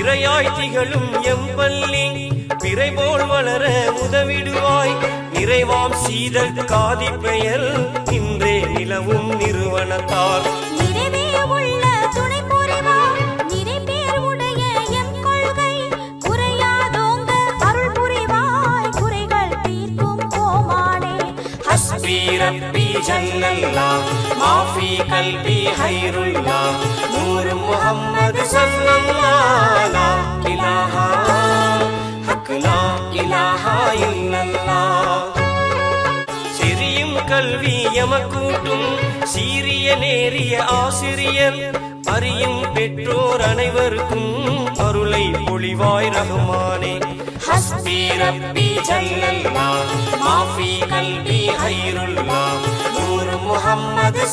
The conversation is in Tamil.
பிறையாய் திகழும் எம்பள்ளி பிறை போல் வளர உதவிடுவாய் நிறைவாம் சீதல் காதி பெயர் இன்றே நிலவும் நிறுவனத்தார் रब्बी जल्लल्लाह माफी कल्बी खैरुल्लाह नूर मुहम्मद सल्लल्लाह ला इलाहा हक ला इलाहा इल्लल्लाह சிறியும் கல்வி எமக்கூட்டும் சீரிய நேரிய ஆசிரியர் அறியும் பெற்றோர் அனைவருக்கும் அருளை பொழிவாய் ரஹ்மானே ஹஸ்பி ரப்பி ஜல்லல்லாஹ் மாஃபி கல்பி ஹைருல்லாஹ் நூர் முஹம்மது